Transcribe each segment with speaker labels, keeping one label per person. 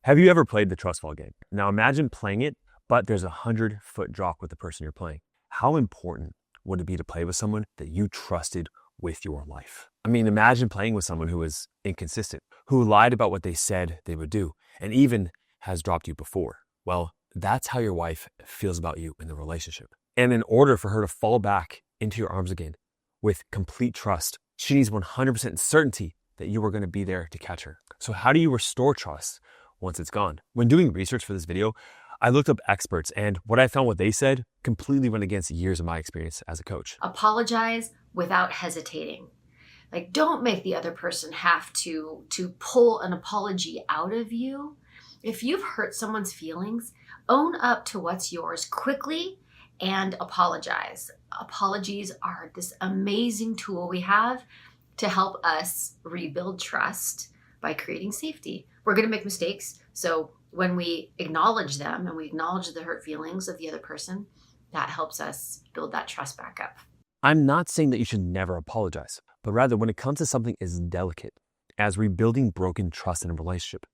Speaker 1: Have you ever played the trust fall game? Now imagine playing it, but there's a 100-foot drop with the person you're playing. How important would it be to play with someone that you trusted with your life? I mean, imagine playing with someone who was inconsistent, who lied about what they said they would do, and even has dropped you before. Well, that's how your wife feels about you in the relationship. And in order for her to fall back into your arms again with complete trust, she needs 100% certainty that you are going to be there to catch her. So how do you restore trust once it's gone? When doing research for this video, I looked up experts, and what I found, what they said, completely went against years of my experience as a coach.
Speaker 2: Apologize without hesitating. Like, don't make the other person have to pull an apology out of you. If you've hurt someone's feelings, own up to what's yours quickly and apologize. Apologies are this amazing tool we have to help us rebuild trust by creating safety. We're going to make mistakes. So when we acknowledge them and we acknowledge the hurt feelings of the other person, that helps us build that trust back up.
Speaker 1: I'm not saying that you should never apologize, but rather when it comes to something as delicate as rebuilding broken trust in a relationship,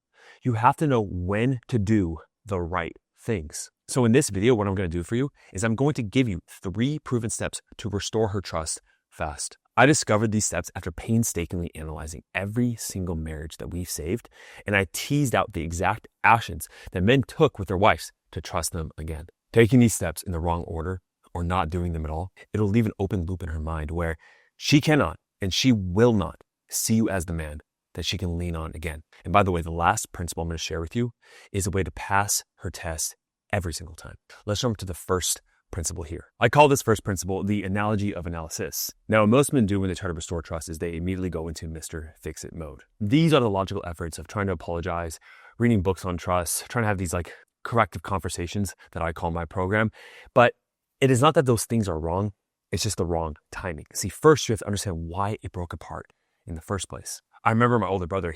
Speaker 1: you have to know when to do the right things. So in this video, what I'm going to do for you is I'm going to give you 3 proven steps to restore her trust fast. I discovered these steps after painstakingly analyzing every single marriage that we've saved, and I teased out the exact actions that men took with their wives to trust them again. Taking these steps in the wrong order or not doing them at all, it'll leave an open loop in her mind where she cannot and she will not see you as the man that she can lean on again. And by the way, the last principle I'm going to share with you is a way to pass her test every single time. Let's jump to the first principle here. I call this first principle the analogy of analysis. Now, what most men do when they try to restore trust is they immediately go into Mr. Fix-It mode. These are the logical efforts of trying to apologize, reading books on trust, trying to have these like corrective conversations that I call my program. But it is not that those things are wrong. It's just the wrong timing. See, first you have to understand why it broke apart in the first place. I remember my older brother,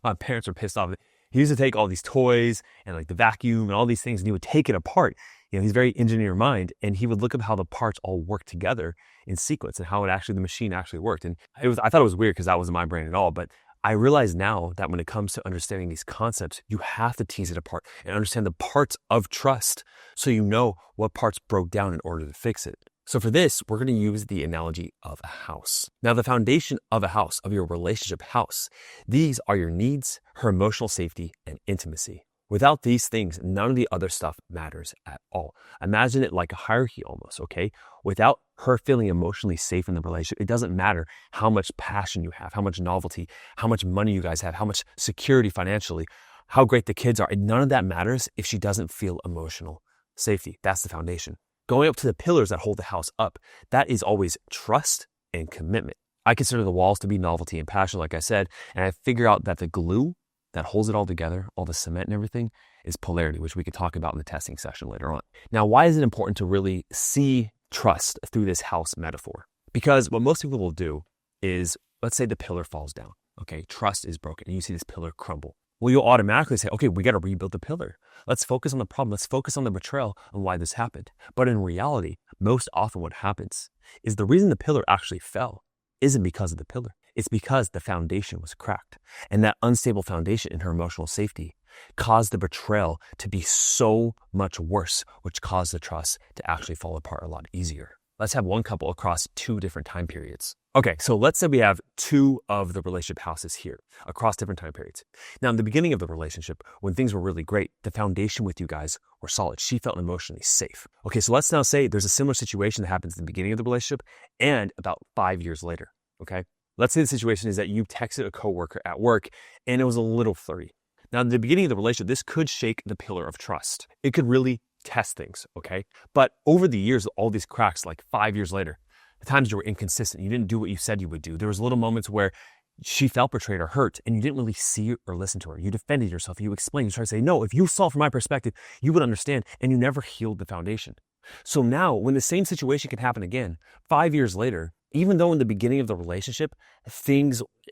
Speaker 1: my parents were pissed off. He used to take all these toys and like the vacuum and all these things, and he would take it apart. You know, he's very engineer mind, and he would look up how the parts all work together in sequence and how the machine actually worked. And I thought it was weird because that wasn't my brain at all. But I realize now that when it comes to understanding these concepts, you have to tease it apart and understand the parts of trust so you know what parts broke down in order to fix it. So for this, we're going to use the analogy of a house. Now, the foundation of a house, of your relationship house, these are your needs, her emotional safety, and intimacy. Without these things, none of the other stuff matters at all. Imagine it like a hierarchy almost, okay? Without her feeling emotionally safe in the relationship, it doesn't matter how much passion you have, how much novelty, how much money you guys have, how much security financially, how great the kids are. And none of that matters if she doesn't feel emotional safety. That's the foundation. Going up to the pillars that hold the house up, that is always trust and commitment. I consider the walls to be novelty and passion, like I said, and I figure out that the glue that holds it all together, all the cement and everything, is polarity, which we could talk about in the testing session later on. Now, why is it important to really see trust through this house metaphor? Because what most people will do is, let's say the pillar falls down, okay? Trust is broken, and you see this pillar crumble. Well, you'll automatically say, okay, we got to rebuild the pillar. Let's focus on the problem. Let's focus on the betrayal and why this happened. But in reality, most often what happens is the reason the pillar actually fell isn't because of the pillar. It's because the foundation was cracked. And that unstable foundation in her emotional safety caused the betrayal to be so much worse, which caused the trust to actually fall apart a lot easier. Let's have one couple across 2 different time periods. Okay, so let's say we have 2 of the relationship houses here across different time periods. Now, in the beginning of the relationship, when things were really great, the foundation with you guys were solid. She felt emotionally safe. Okay, so let's now say there's a similar situation that happens at the beginning of the relationship and about 5 years later, okay? Let's say the situation is that you texted a coworker at work and it was a little flirty. Now, in the beginning of the relationship, this could shake the pillar of trust. It could really test things, okay? But over the years, all these cracks, like 5 years later, the times you were inconsistent, you didn't do what you said you would do. There was little moments where she felt betrayed or hurt, and you didn't really see or listen to her. You defended yourself. You explained. You tried to say, no, if you saw from my perspective, you would understand, and you never healed the foundation. So now, when the same situation can happen again, 5 years later, even though in the beginning of the relationship,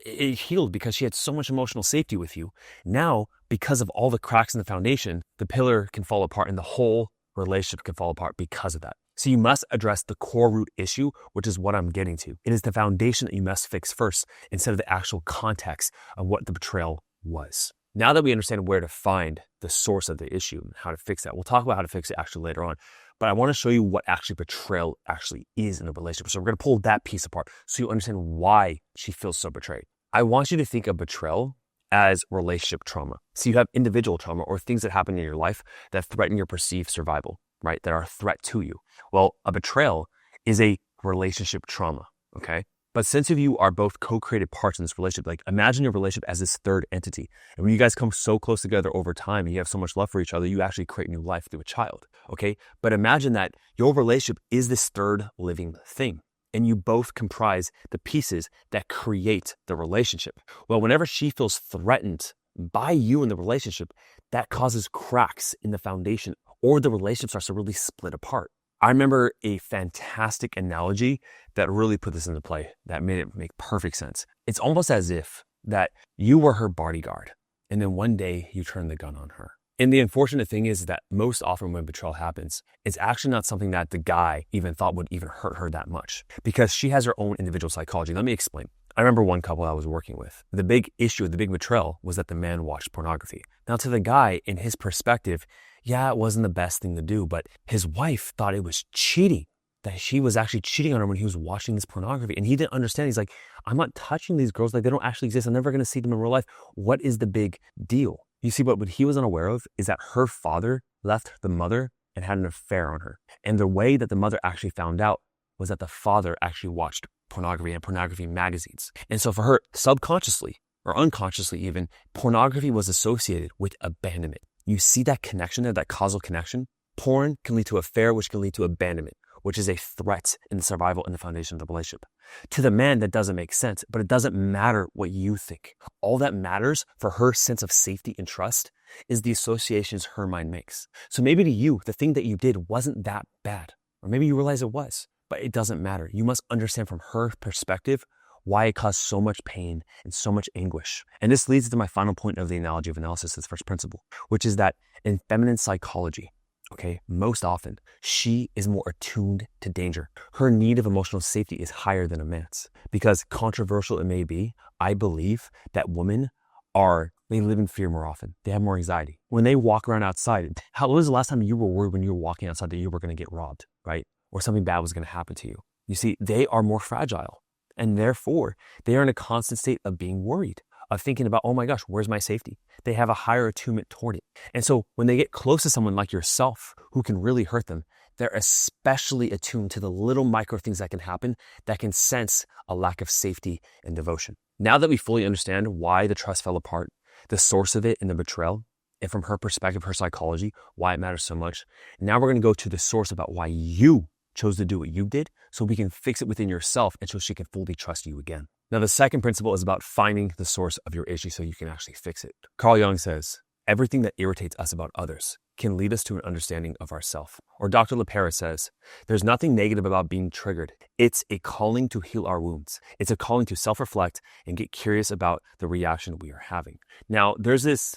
Speaker 1: it healed because she had so much emotional safety with you. Now, because of all the cracks in the foundation, the pillar can fall apart and the whole relationship can fall apart because of that. So you must address the core root issue, which is what I'm getting to. It is the foundation that you must fix first instead of the actual context of what the betrayal was. Now that we understand where to find the source of the issue and how to fix that, we'll talk about how to fix it actually later on. But I want to show you what actually betrayal actually is in a relationship. So we're going to pull that piece apart so you understand why she feels so betrayed. I want you to think of betrayal as relationship trauma. So you have individual trauma or things that happen in your life that threaten your perceived survival, right? That are a threat to you. Well, a betrayal is a relationship trauma, okay? But since you are both co-created parts in this relationship, like imagine your relationship as this third entity. And when you guys come so close together over time and you have so much love for each other, you actually create new life through a child, okay? But imagine that your relationship is this third living thing and you both comprise the pieces that create the relationship. Well, whenever she feels threatened by you in the relationship, that causes cracks in the foundation or the relationship starts to really split apart. I remember a fantastic analogy that really put this into play, that made it make perfect sense. It's almost as if that you were her bodyguard, and then one day you turn the gun on her. And the unfortunate thing is that most often when betrayal happens, it's actually not something that the guy even thought would even hurt her that much because she has her own individual psychology. Let me explain. I remember one couple I was working with. The big issue, the big betrayal was that the man watched pornography. Now to the guy, in his perspective, yeah, it wasn't the best thing to do, but his wife thought it was cheating, that she was actually cheating on him when he was watching this pornography. And he didn't understand. He's like, I'm not touching these girls. Like they don't actually exist. I'm never going to see them in real life. What is the big deal? You see, what he was unaware of is that her father left the mother and had an affair on her. And the way that the mother actually found out was that the father actually watched pornography and pornography magazines. And so for her, subconsciously or unconsciously even, pornography was associated with abandonment. You see that connection there, that causal connection? Porn can lead to affair, which can lead to abandonment, which is a threat in the survival and the foundation of the relationship. To the man, that doesn't make sense, but it doesn't matter what you think. All that matters for her sense of safety and trust is the associations her mind makes. So maybe to you, the thing that you did wasn't that bad, or maybe you realize it was, but it doesn't matter. You must understand from her perspective why it caused so much pain and so much anguish. And this leads to my final point of the analogy of analysis, this first principle, which is that in feminine psychology, okay, most often, she is more attuned to danger. Her need of emotional safety is higher than a man's. Because controversial it may be, I believe that women they live in fear more often. They have more anxiety. When they walk around outside, when was the last time you were worried when you were walking outside that you were going to get robbed, right? Or something bad was going to happen to you? You see, they are more fragile. And therefore, they are in a constant state of being worried, of thinking about, oh my gosh, where's my safety? They have a higher attunement toward it. And so when they get close to someone like yourself who can really hurt them, they're especially attuned to the little micro things that can happen that can sense a lack of safety and devotion. Now that we fully understand why the trust fell apart, the source of it and the betrayal, and from her perspective, her psychology, why it matters so much, now we're going to go to the source about why you chose to do what you did so we can fix it within yourself and so she can fully trust you again. Now, the second principle is about finding the source of your issue so you can actually fix it. Carl Jung says, everything that irritates us about others can lead us to an understanding of ourself. Or Dr. LaPera says, there's nothing negative about being triggered. It's a calling to heal our wounds. It's a calling to self-reflect and get curious about the reaction we are having. Now, there's this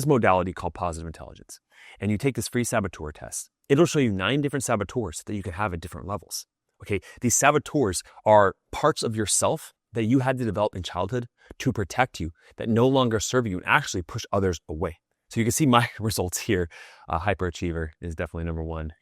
Speaker 1: modality called positive intelligence. And you take this free saboteur test. It'll show you 9 different saboteurs that you can have at different levels. Okay, these saboteurs are parts of yourself that you had to develop in childhood to protect you that no longer serve you and actually push others away. So you can see my results here. Hyperachiever is definitely number one,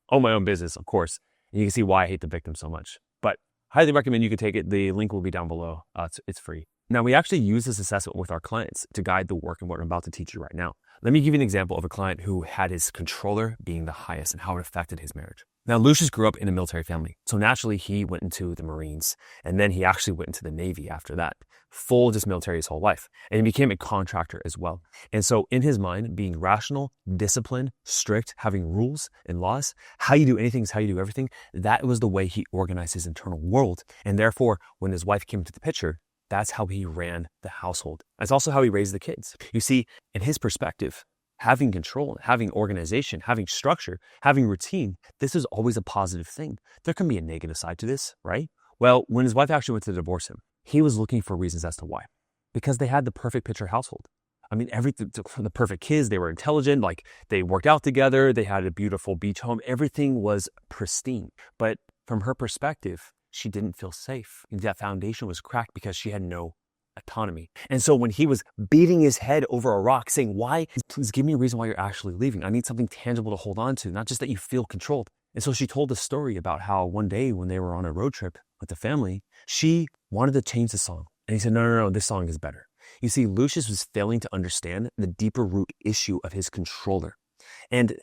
Speaker 1: own my own business, of course. And you can see why I hate the victim so much. But highly recommend you could take it. The link will be down below. It's free. Now, we actually use this assessment with our clients to guide the work and what I'm about to teach you right now. Let me give you an example of a client who had his controller being the highest and how it affected his marriage. Now, Lucius grew up in a military family. So naturally, he went into the Marines, and then he actually went into the Navy after that. Full just military his whole life. And he became a contractor as well. And so in his mind, being rational, disciplined, strict, having rules and laws, how you do anything is how you do everything, that was the way he organized his internal world. And therefore, when his wife came into the picture, that's how he ran the household. That's also how he raised the kids. You see, in his perspective, having control, having organization, having structure, having routine, this is always a positive thing. There can be a negative side to this, right? Well, when his wife actually went to divorce him, he was looking for reasons as to why. Because they had the perfect picture household. I mean, everything from the perfect kids, they were intelligent, like they worked out together, they had a beautiful beach home, everything was pristine. But from her perspective, she didn't feel safe. That foundation was cracked because she had no autonomy. And so when he was beating his head over a rock saying, why, please give me a reason why you're actually leaving. I need something tangible to hold on to, not just that you feel controlled. And so she told the story about how one day when they were on a road trip with the family, she wanted to change the song. And he said, no, this song is better. You see, Lucius was failing to understand the deeper root issue of his controller. And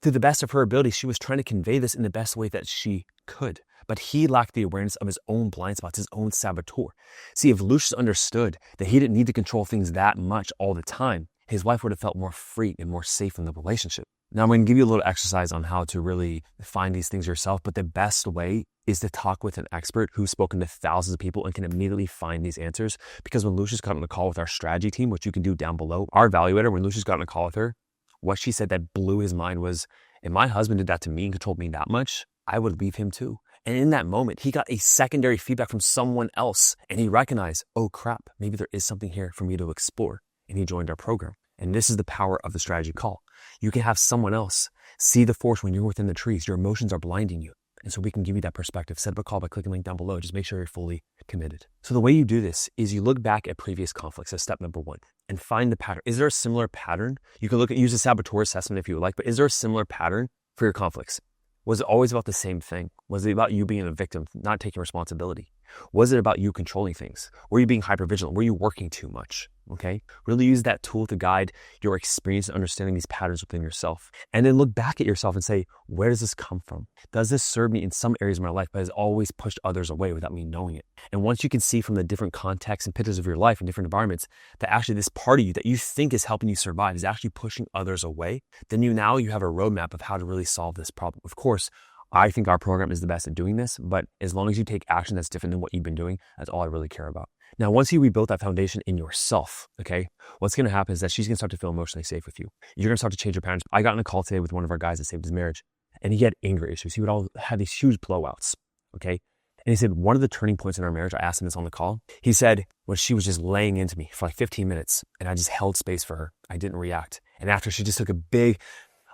Speaker 1: to the best of her ability, she was trying to convey this in the best way that she could. But he lacked the awareness of his own blind spots, his own saboteur. See, if Lucius understood that he didn't need to control things that much all the time, his wife would have felt more free and more safe in the relationship. Now, I'm going to give you a little exercise on how to really find these things yourself, but the best way is to talk with an expert who's spoken to thousands of people and can immediately find these answers. Because when Lucius got on the call with our strategy team, which you can do down below, our evaluator, when Lucius got on a call with her, what she said that blew his mind was, if my husband did that to me and controlled me that much, I would leave him too. And in that moment, he got a secondary feedback from someone else and he recognized, oh crap, maybe there is something here for me to explore. And he joined our program. And this is the power of the strategy call. You can have someone else see the forest when you're within the trees. Your emotions are blinding you. And so we can give you that perspective. Set up a call by clicking the link down below. Just make sure you're fully committed. So the way you do this is you look back at previous conflicts as step number one and find the pattern. Is there a similar pattern? You can use a saboteur assessment if you would like, but is there a similar pattern for your conflicts? Was it always about the same thing? Was it about you being a victim, not taking responsibility? Was it about you controlling things? Were you being hypervigilant? Were you working too much? Okay. Really use that tool to guide your experience and understanding these patterns within yourself. And then look back at yourself and say, where does this come from? Does this serve me in some areas of my life, but has always pushed others away without me knowing it? And once you can see from the different contexts and pictures of your life and different environments that actually this part of you that you think is helping you survive is actually pushing others away, then you have a roadmap of how to really solve this problem. Of course, I think our program is the best at doing this, but as long as you take action that's different than what you've been doing, that's all I really care about. Now, once you rebuild that foundation in yourself, okay, what's going to happen is that she's going to start to feel emotionally safe with you. You're going to start to change your patterns. I got on a call today with one of our guys that saved his marriage, and he had anger issues. He would all have these huge blowouts, okay? And he said, one of the turning points in our marriage, I asked him this on the call, he said, when she was just laying into me for like 15 minutes, and I just held space for her. I didn't react. And after, she just took a big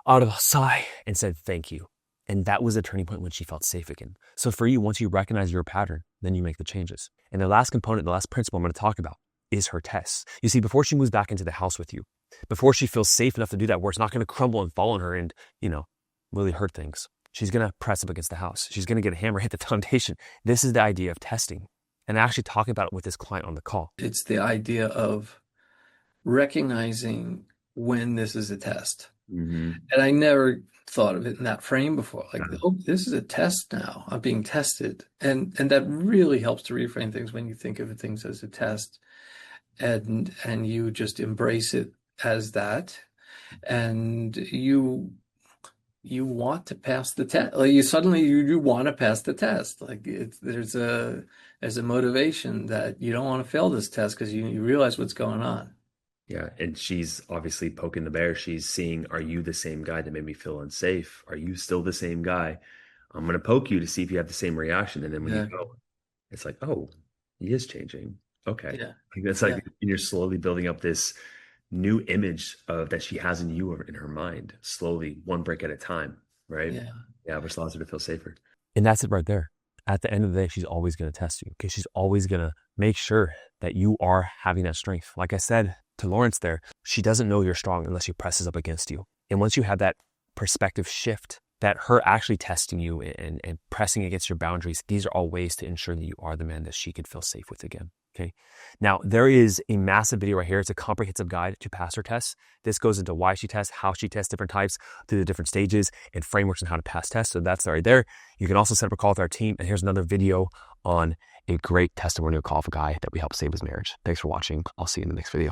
Speaker 1: audible sigh and said, thank you. And that was a turning point when she felt safe again. So for you, once you recognize your pattern, then you make the changes. And the last component, the last principle I'm going to talk about is her tests. You see, before she moves back into the house with you, before she feels safe enough to do that, where it's not going to crumble and fall on her and, really hurt things, she's going to press up against the house. She's going to get a hammer, hit the foundation. This is the idea of testing. And actually talking about it with this client on the call.
Speaker 3: It's the idea of recognizing when this is a test. Mm-hmm. And I never thought of it in that frame before. Like, oh, this is a test now. I'm being tested. And that really helps to reframe things when you think of things as a test. And you just embrace it as that. And you want to pass the test. Like you want to pass the test. Like there's a motivation that you don't want to fail this test because you realize what's going on.
Speaker 4: Yeah, and she's obviously poking the bear. She's seeing, are you the same guy that made me feel unsafe? Are you still the same guy? I'm going to poke you to see if you have the same reaction. And then when you go, it's like, oh, he is changing. Okay. Yeah. That's like you're slowly building up this new image that she has in you or in her mind, slowly, one break at a time, right? Yeah, which allows her to feel safer.
Speaker 1: And that's it right there. At the end of the day, she's always going to test you because she's always going to make sure that you are having that strength. Like I said to Lawrence there, she doesn't know you're strong unless she presses up against you. And once you have that perspective shift, that her actually testing you and pressing against your boundaries, these are all ways to ensure that you are the man that she could feel safe with again. Okay. Now, there is a massive video right here. It's a comprehensive guide to pass her tests. This goes into why she tests, how she tests different types, through the different stages and frameworks on how to pass tests. So that's right there. You can also set up a call with our team. And here's another video on a great testimonial call of a guy that we helped save his marriage. Thanks for watching. I'll see you in the next video.